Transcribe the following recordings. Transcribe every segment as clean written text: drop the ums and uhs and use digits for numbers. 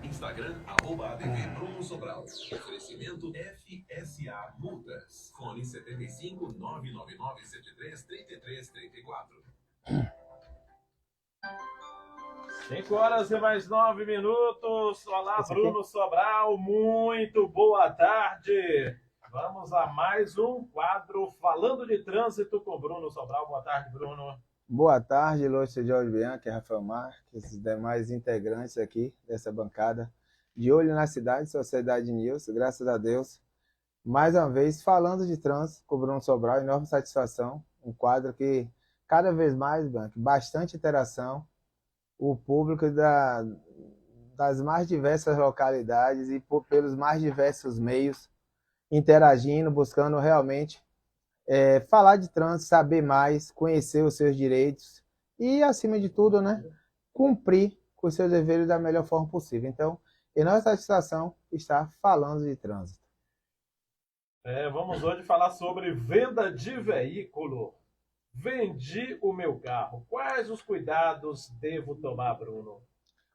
Instagram, @ADV Bruno Sobral. Oferecimento FSA Multas. Fone 75 999 73 33 34. 5h mais 9 minutos. Olá, Bruno Sobral, muito boa tarde. Vamos a mais um quadro Falando de Trânsito com Bruno Sobral. Boa tarde, Bruno. Boa tarde, Lúcio Jorge Bianchi, Rafael Marques, os demais integrantes aqui dessa bancada. De olho na cidade, Sociedade News, graças a Deus. Mais uma vez, falando de trânsito com o Bruno Sobral, enorme satisfação. Um quadro que, cada vez mais, Bianchi, bastante interação. O público das mais diversas localidades e pelos mais diversos meios, interagindo, buscando realmente falar de trânsito, saber mais, conhecer os seus direitos e, acima de tudo, né, cumprir com os seus deveres da melhor forma possível. Então, enorme satisfação estar falando de trânsito. Vamos hoje falar sobre venda de veículo. Vendi o meu carro. Quais os cuidados devo tomar, Bruno?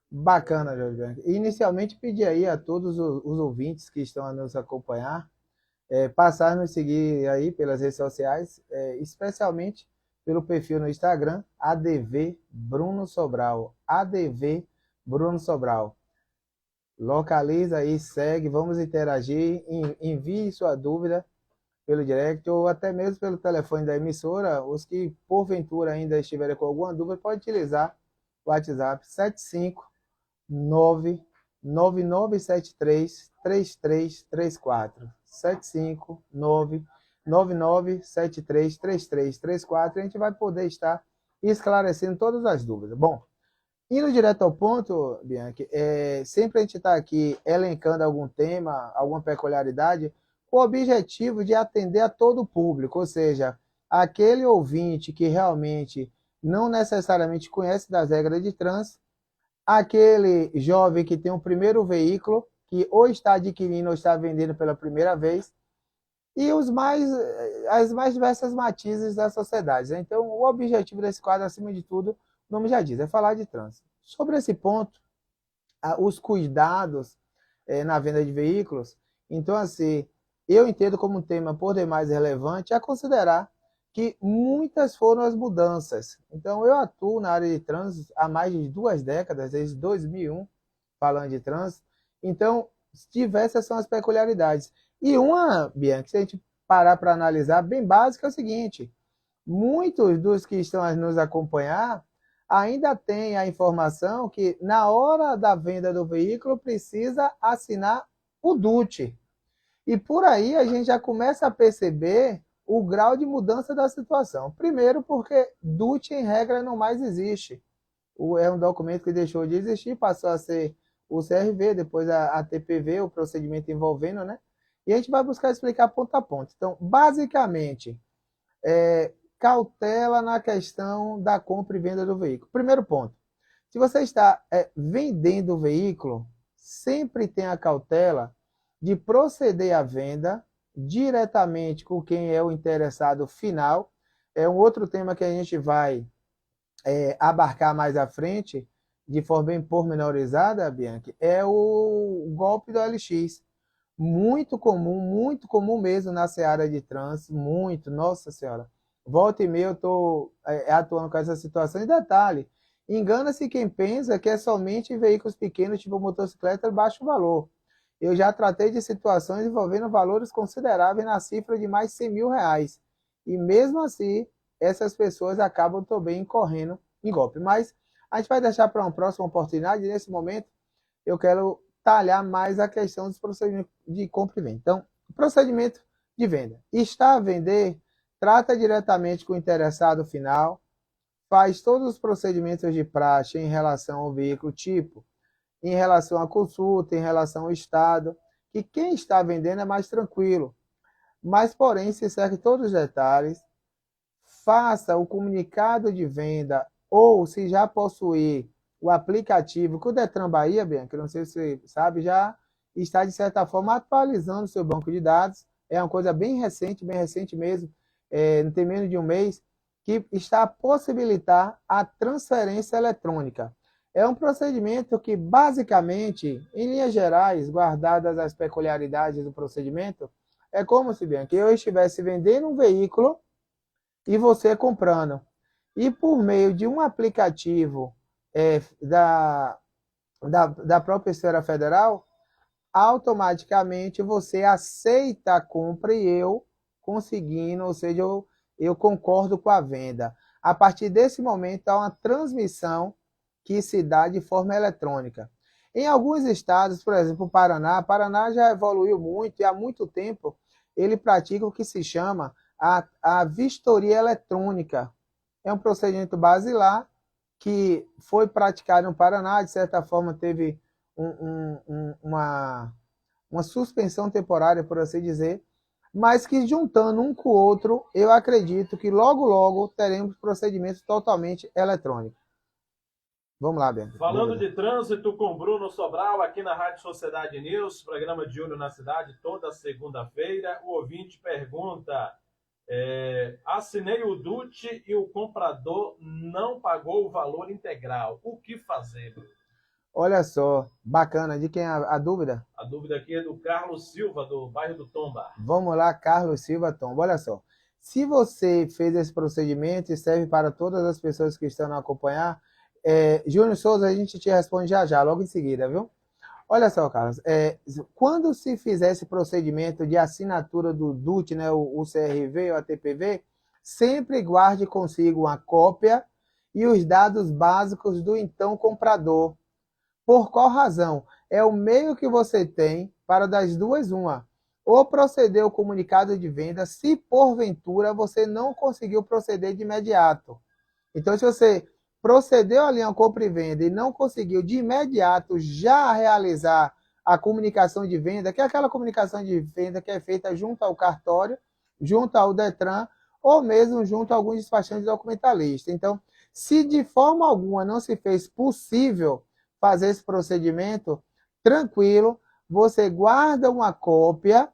Bacana, Jorge Bianchi. Inicialmente, pedir aí a todos os ouvintes que estão a nos acompanhar, passar a nos seguir aí pelas redes sociais, especialmente pelo perfil no Instagram, ADV Bruno Sobral. ADV Bruno Sobral. Localiza aí, segue, vamos interagir, envie sua dúvida pelo direct ou até mesmo pelo telefone da emissora. Os que porventura ainda estiverem com alguma dúvida, pode utilizar o WhatsApp 759-9973-3334. 759-9973-3334. A gente vai poder estar esclarecendo todas as dúvidas. Bom, indo direto ao ponto, Bianchi, sempre a gente está aqui elencando algum tema, alguma peculiaridade, com o objetivo de atender a todo o público, ou seja, aquele ouvinte que realmente não necessariamente conhece das regras de trânsito, aquele jovem que tem um primeiro veículo, que ou está adquirindo ou está vendendo pela primeira vez, e as mais diversas matizes da sociedade. Então, o objetivo desse quadro, acima de tudo, o nome já diz, é falar de trânsito. Sobre esse ponto, os cuidados na venda de veículos, então, assim, eu entendo como um tema por demais relevante a considerar que muitas foram as mudanças. Então, eu atuo na área de trânsito há mais de 2 décadas, desde 2001, falando de trânsito. Então, diversas são as peculiaridades. E uma, Bianchi, se a gente parar para analisar, bem básica, é o seguinte: muitos dos que estão a nos acompanhar ainda têm a informação que, na hora da venda do veículo, precisa assinar o DUT. E por aí a gente já começa a perceber o grau de mudança da situação. Primeiro, porque DUT, em regra, não mais existe. É um documento que deixou de existir, passou a ser o CRV, depois a TPV, o procedimento envolvendo, né? E a gente vai buscar explicar ponto a ponto. Então, basicamente, cautela na questão da compra e venda do veículo. Primeiro ponto, se você está vendendo o veículo, sempre tenha a cautela de proceder à venda diretamente com quem é o interessado final. É um outro tema que a gente vai abarcar mais à frente, de forma bem pormenorizada, Bianchi, é o golpe do LX. Muito comum mesmo na seara de trânsito, muito, nossa senhora. Volta e meia eu estou atuando com essa situação. E detalhe, engana-se quem pensa que é somente em veículos pequenos, tipo motocicleta, de baixo valor. Eu já tratei de situações envolvendo valores consideráveis na cifra de mais de 100 mil reais. E mesmo assim, essas pessoas acabam também incorrendo em golpe. Mas a gente vai deixar para uma próxima oportunidade. Nesse momento, eu quero talhar mais a questão dos procedimentos de compra e venda. Então, procedimento de venda. Está a vender, trata diretamente com o interessado final, faz todos os procedimentos de praxe em relação ao veículo tipo, em relação à consulta, em relação ao estado, que quem está vendendo é mais tranquilo. Mas, porém, se segue todos os detalhes, faça o comunicado de venda, ou se já possuir o aplicativo que o Detran Bahia, Bianchi, não sei se você sabe, já está, de certa forma, atualizando o seu banco de dados. É uma coisa bem recente mesmo, não tem menos de um mês, que está a possibilitar a transferência eletrônica. É um procedimento que, basicamente, em linhas gerais, guardadas as peculiaridades do procedimento, é como se bem que eu estivesse vendendo um veículo e você comprando. E por meio de um aplicativo da própria esfera federal, automaticamente você aceita a compra e eu conseguindo, ou seja, eu concordo com a venda. A partir desse momento, há uma transmissão que se dá de forma eletrônica. Em alguns estados, por exemplo, o Paraná já evoluiu muito e há muito tempo ele pratica o que se chama a vistoria eletrônica. É um procedimento basilar que foi praticado no Paraná, de certa forma teve uma suspensão temporária, por assim dizer, mas que juntando um com o outro, eu acredito que logo, logo teremos procedimentos totalmente eletrônicos. Vamos lá, Bento. Falando de trânsito com Bruno Sobral, aqui na Rádio Sociedade News, programa de Olho na Cidade, toda segunda-feira. O ouvinte pergunta, assinei o DUT e o comprador não pagou o valor integral. O que fazer, Bruno? Olha só, bacana. De quem é a dúvida? A dúvida aqui é do Carlos Silva, do bairro do Tomba. Vamos lá, Carlos Silva Tomba. Olha só, se você fez esse procedimento e serve para todas as pessoas que estão a acompanhar, Júnior Souza, a gente te responde já, logo em seguida, viu? Olha só, Carlos, quando se fizer esse procedimento de assinatura do DUT, né, o CRV ou a TPV, sempre guarde consigo uma cópia e os dados básicos do então comprador. Por qual razão? É o meio que você tem para das duas uma. Ou proceder ao comunicado de venda, se porventura você não conseguiu proceder de imediato. Então, se você procedeu ali a compra e venda e não conseguiu de imediato já realizar a comunicação de venda, que é aquela comunicação de venda que é feita junto ao cartório, junto ao Detran, ou mesmo junto a alguns despachantes documentalistas. Então, se de forma alguma não se fez possível fazer esse procedimento, tranquilo, você guarda uma cópia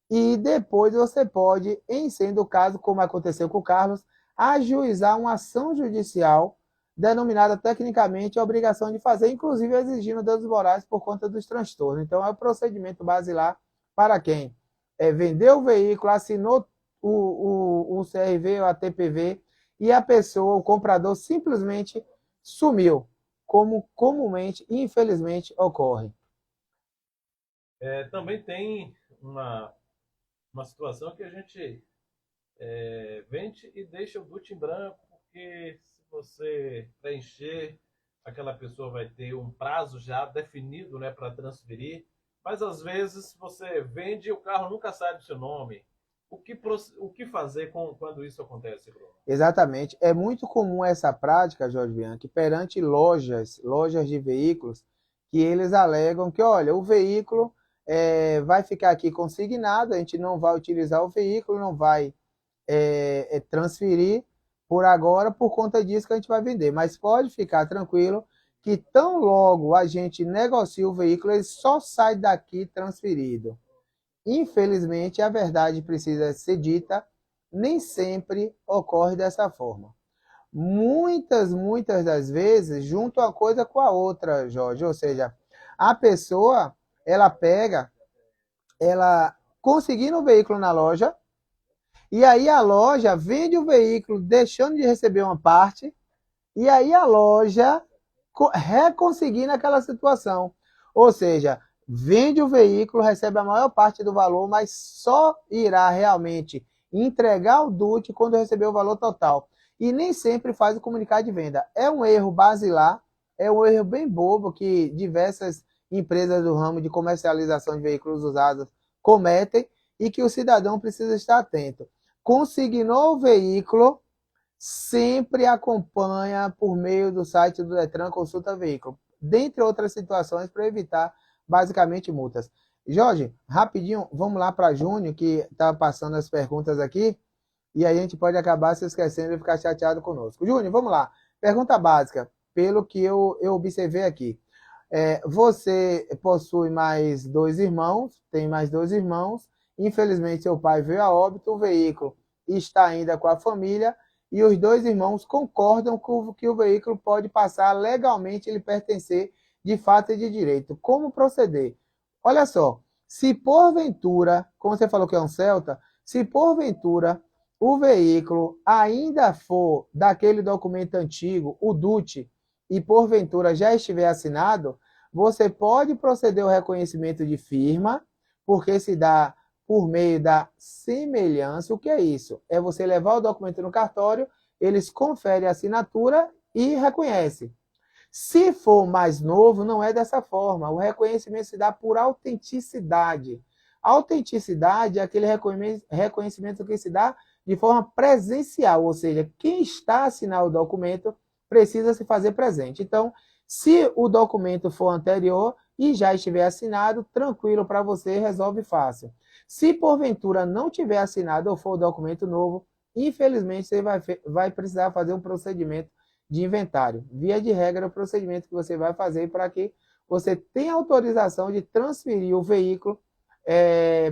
e depois você pode, em sendo o caso, como aconteceu com o Carlos, ajuizar uma ação judicial denominada tecnicamente a obrigação de fazer, inclusive exigindo danos morais por conta dos transtornos. Então, é o procedimento basilar para quem vendeu o veículo, assinou o CRV ou a TPV e a pessoa, o comprador, simplesmente sumiu, como comumente, infelizmente, ocorre. Também tem uma situação que a gente vende e deixa o DUT em branco, porque se você preencher, aquela pessoa vai ter um prazo já definido, né, para transferir, mas às vezes você vende e o carro nunca sabe o seu nome. O que fazer quando isso acontece, Bruno? Exatamente. É muito comum essa prática, Jorge Bianchi, perante lojas de veículos, que eles alegam que, olha, o veículo vai ficar aqui consignado, a gente não vai utilizar o veículo, não vai transferir por agora, por conta disso que a gente vai vender. Mas pode ficar tranquilo que tão logo a gente negocia o veículo, ele só sai daqui transferido. Infelizmente, a verdade precisa ser dita, nem sempre ocorre dessa forma. Muitas das vezes, junto uma coisa com a outra, Jorge. Ou seja, a pessoa, ela conseguindo o veículo na loja, e aí a loja vende o veículo deixando de receber uma parte, e aí a loja reconseguindo aquela situação. Ou seja, vende o veículo, recebe a maior parte do valor, mas só irá realmente entregar o DUT quando receber o valor total. E nem sempre faz o comunicado de venda. É um erro basilar, é um erro bem bobo que diversas empresas do ramo de comercialização de veículos usados cometem e que o cidadão precisa estar atento. Consignou o veículo, sempre acompanha por meio do site do Detran Consulta Veículo, dentre outras situações para evitar basicamente multas. Jorge, rapidinho, vamos lá para Júnior, que está passando as perguntas aqui, e aí a gente pode acabar se esquecendo e ficar chateado conosco. Júnior, vamos lá. Pergunta básica, pelo que eu observei aqui. Você possui mais 2 irmãos, tem mais 2 irmãos, infelizmente seu pai veio a óbito, o veículo está ainda com a família, e os dois irmãos concordam que o veículo pode passar legalmente lhe pertencer de fato e de direito. Como proceder? Olha só, se porventura, como você falou que é um Celta, se porventura o veículo ainda for daquele documento antigo, o DUT, e porventura já estiver assinado, você pode proceder ao reconhecimento de firma, porque se dá por meio da semelhança. O que é isso? É você levar o documento no cartório, eles conferem a assinatura e reconhecem. Se for mais novo, não é dessa forma. O reconhecimento se dá por autenticidade. Autenticidade é aquele reconhecimento que se dá de forma presencial, ou seja, quem está a assinar o documento precisa se fazer presente. Então, se o documento for anterior e já estiver assinado, tranquilo para você, resolve fácil. Se porventura não tiver assinado ou for o documento novo, infelizmente você vai precisar fazer um procedimento de inventário. Via de regra, o procedimento que você vai fazer para que você tenha autorização de transferir o veículo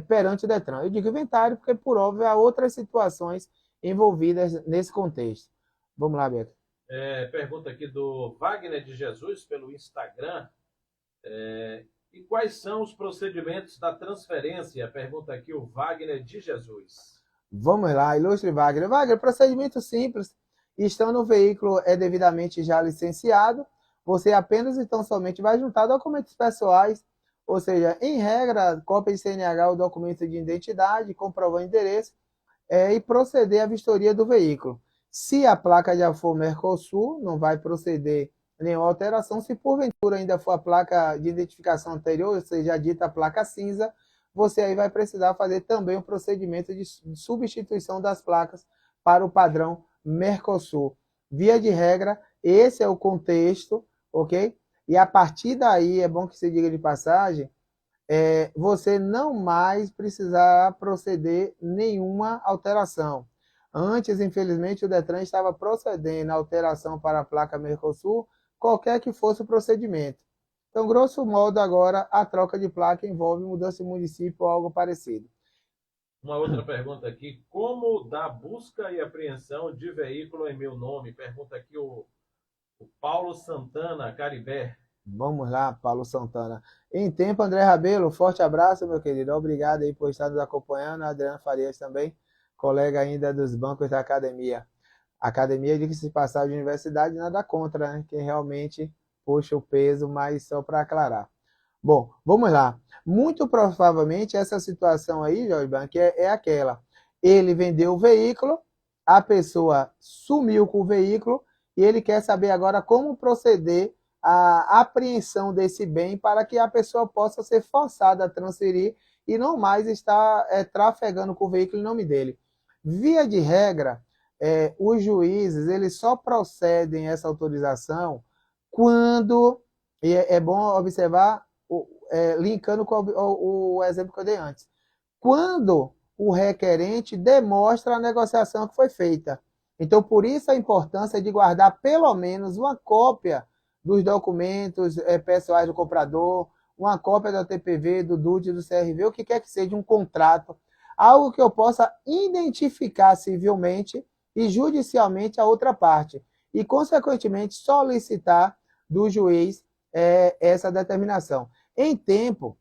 perante o Detran. Eu digo inventário porque, por óbvio, há outras situações envolvidas nesse contexto. Vamos lá, Beto. Pergunta aqui do Wagner de Jesus pelo Instagram. E quais são os procedimentos da transferência? Pergunta aqui o Wagner de Jesus. Vamos lá, ilustre Wagner. Wagner, procedimento simples. Estando o veículo devidamente já licenciado, você apenas então somente vai juntar documentos pessoais, ou seja, em regra, cópia de CNH ou documento de identidade, comprovando endereço, e proceder à vistoria do veículo. Se a placa já for Mercosul, não vai proceder nenhuma alteração. Se porventura ainda for a placa de identificação anterior, ou seja, a dita placa cinza, você aí vai precisar fazer também o procedimento de substituição das placas para o padrão Mercosul. Via de regra, esse é o contexto, ok? E a partir daí, é bom que se diga de passagem, você não mais precisará proceder nenhuma alteração. Antes, infelizmente, o Detran estava procedendo à alteração para a placa Mercosul, qualquer que fosse o procedimento. Então, grosso modo, agora, a troca de placa envolve mudança de município ou algo parecido. Uma outra pergunta aqui. Como dar busca e apreensão de veículo em meu nome? Pergunta aqui o Paulo Santana, Caribé. Vamos lá, Paulo Santana. Em tempo, André Rabelo, forte abraço, meu querido. Obrigado aí por estar nos acompanhando. Adriano Farias também, colega ainda dos bancos da academia. Academia, diga-se de passagem, de universidade, nada contra, né? Quem realmente puxa o peso, mas só para aclarar. Bom, vamos lá. Muito provavelmente essa situação aí, Jorge Banque, é aquela. Ele vendeu o veículo, a pessoa sumiu com o veículo e ele quer saber agora como proceder à apreensão desse bem para que a pessoa possa ser forçada a transferir e não mais estar trafegando com o veículo em nome dele. Via de regra, os juízes eles só procedem essa autorização quando, e é bom observar, linkando com o exemplo que eu dei antes, quando o requerente demonstra a negociação que foi feita. Então, por isso a importância de guardar pelo menos uma cópia dos documentos pessoais do comprador, uma cópia da TPV, do DUT, do CRV, o que quer que seja, um contrato, algo que eu possa identificar civilmente e judicialmente a outra parte, e, consequentemente, solicitar do juiz essa determinação. Em tempo,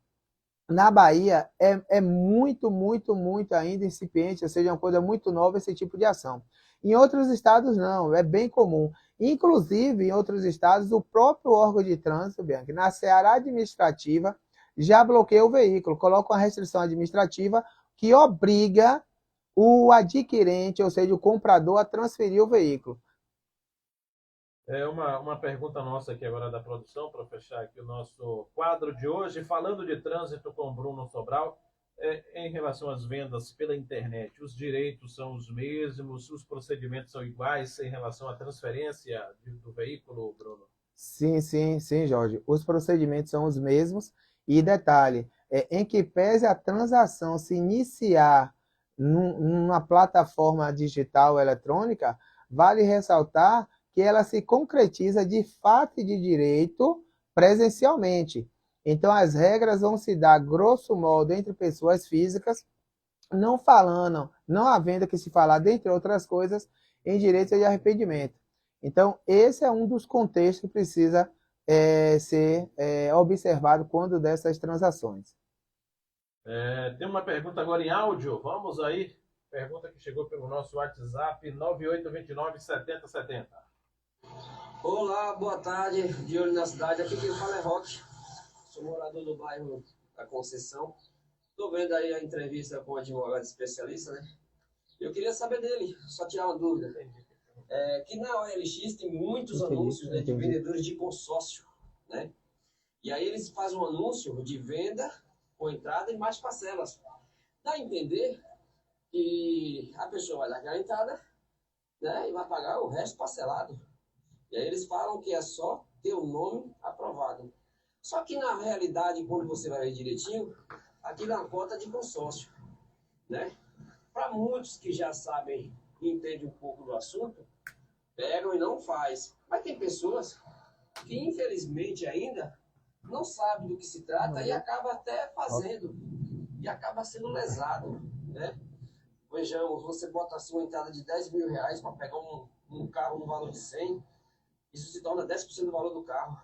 na Bahia, é muito, muito, muito ainda incipiente, ou seja, uma coisa muito nova esse tipo de ação. Em outros estados, não, é bem comum. Inclusive, em outros estados, o próprio órgão de trânsito, Bianca, na seara administrativa, já bloqueia o veículo, coloca uma restrição administrativa que obriga o adquirente, ou seja, o comprador, a transferir o veículo. Uma pergunta nossa aqui agora da produção, para fechar aqui o nosso quadro de hoje, falando de trânsito com Bruno Sobral, em relação às vendas pela internet, os direitos são os mesmos, os procedimentos são iguais em relação à transferência do veículo, Bruno? Sim, sim, sim, Jorge. Os procedimentos são os mesmos e detalhe, em que pese a transação se iniciar numa plataforma digital eletrônica, vale ressaltar que ela se concretiza de fato e de direito presencialmente. Então, as regras vão se dar, grosso modo, entre pessoas físicas, não havendo que se falar, dentre outras coisas, em direito de arrependimento. Então, esse é um dos contextos que precisa ser observado quando dessas transações. Tem uma pergunta agora em áudio. Vamos aí. Pergunta que chegou pelo nosso WhatsApp 9829-7070. Olá, boa tarde. De olho na cidade. Aqui quem fala é Roque. Sou morador do bairro da Conceição. Estou vendo aí a entrevista com o advogado especialista, né? Eu queria saber dele, só tirar uma dúvida. Que na OLX tem muitos anúncios, né, de vendedores de consórcio, né? E aí eles fazem um anúncio de venda com entrada e mais parcelas. Dá a entender que a pessoa vai largar a entrada, né, e vai pagar o resto parcelado. E aí eles falam que é só ter o nome aprovado. Só que na realidade, quando você vai ver direitinho, aquilo é uma cota de consórcio, né? Para muitos que já sabem e entendem um pouco do assunto, pegam e não faz. Mas tem pessoas que infelizmente ainda não sabem do que se trata e acaba até fazendo e acaba sendo lesado, né? Vejamos, você bota assim uma entrada de 10 mil reais para pegar um carro no valor de 100, isso se torna 10% do valor do carro.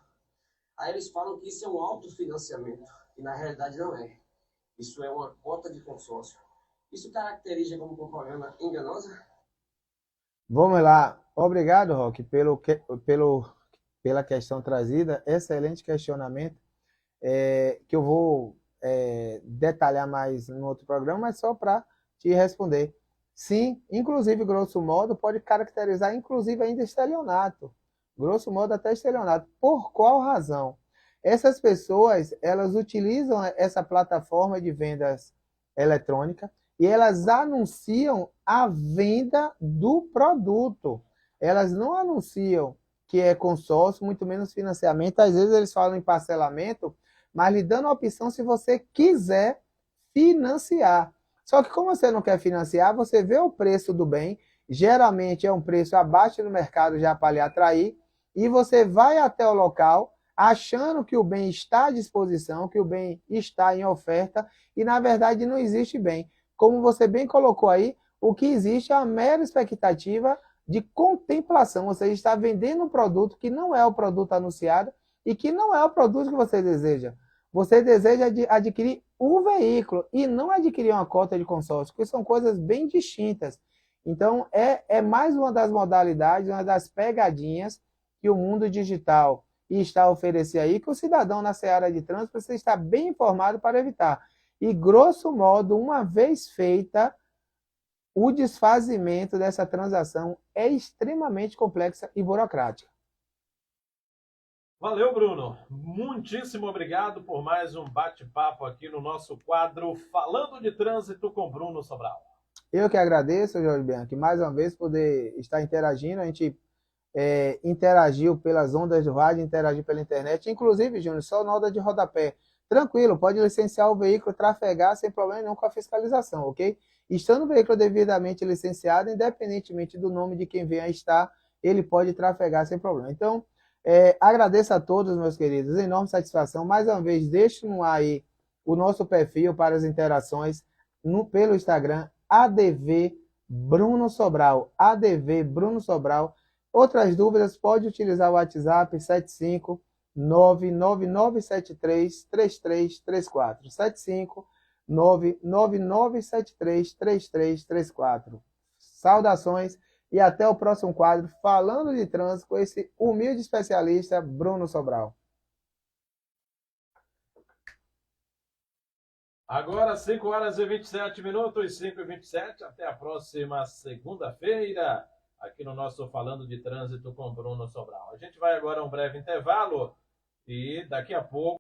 Aí eles falam que isso é um autofinanciamento, e na realidade não é. Isso é uma cota de consórcio. Isso caracteriza como propaganda enganosa? Vamos lá. Obrigado, Roque, pela questão trazida. Excelente questionamento, que eu vou detalhar mais no outro programa, mas só para te responder. Sim, inclusive, grosso modo, pode caracterizar, inclusive, ainda estelionato. Grosso modo, até estelionato. Por qual razão? Essas pessoas, elas utilizam essa plataforma de vendas eletrônica e elas anunciam a venda do produto. Elas não anunciam que é consórcio, muito menos financiamento. Às vezes eles falam em parcelamento, mas lhe dando a opção se você quiser financiar. Só que como você não quer financiar, você vê o preço do bem, geralmente é um preço abaixo do mercado já para lhe atrair, e você vai até o local achando que o bem está à disposição, que o bem está em oferta, e na verdade não existe bem. Como você bem colocou aí, o que existe é uma mera expectativa de contemplação. Você está vendendo um produto que não é o produto anunciado e que não é o produto que você deseja. Você deseja adquirir um veículo e não adquirir uma cota de consórcio, que são coisas bem distintas. Então, é mais uma das modalidades, uma das pegadinhas que o mundo digital está a oferecer aí, que o cidadão na seara de trânsito precisa estar bem informado para evitar. E, grosso modo, uma vez feita, o desfazimento dessa transação é extremamente complexa e burocrática. Valeu, Bruno. Muitíssimo obrigado por mais um bate-papo aqui no nosso quadro Falando de Trânsito com Bruno Sobral. Eu que agradeço, Jorge Bianchi, mais uma vez poder estar interagindo. A gente interagiu pelas ondas do rádio, interagiu pela internet, inclusive, Júnior, só nota de rodapé. Tranquilo, pode licenciar o veículo, trafegar sem problema nenhum com a fiscalização, ok? Estando o veículo devidamente licenciado, independentemente do nome de quem venha a estar, ele pode trafegar sem problema. Então, agradeço a todos, meus queridos, enorme satisfação. Mais uma vez, deixe no ar aí o nosso perfil para as interações pelo Instagram, ADV Bruno Sobral, ADV Bruno Sobral. Outras dúvidas, pode utilizar o WhatsApp 75999733334. 75999733334. Saudações e até o próximo quadro Falando de Trânsito com esse humilde especialista Bruno Sobral. Agora 5h27, 5h27. Até a próxima segunda-feira, aqui no nosso Falando de Trânsito com Bruno Sobral. A gente vai agora a um breve intervalo e daqui a pouco